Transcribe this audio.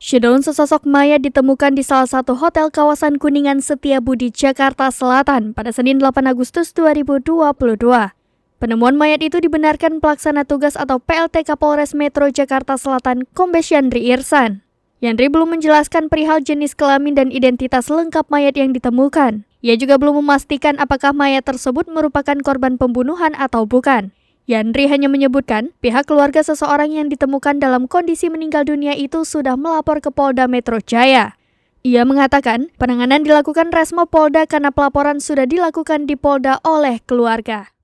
Syedon sesosok mayat ditemukan di salah satu hotel kawasan Kuningan Setiabudi, Jakarta Selatan pada Senin 8 Agustus 2022. Penemuan mayat itu dibenarkan pelaksana tugas atau PLT Kapolres Metro Jakarta Selatan, Kombes Yandri Irsan. Yandri belum menjelaskan perihal jenis kelamin dan identitas lengkap mayat yang ditemukan. Ia juga belum memastikan apakah mayat tersebut merupakan korban pembunuhan atau bukan. Yandri hanya menyebutkan pihak keluarga seseorang yang ditemukan dalam kondisi meninggal dunia itu sudah melapor ke Polda Metro Jaya. Ia mengatakan penanganan dilakukan Resmo Polda karena pelaporan sudah dilakukan di Polda oleh keluarga.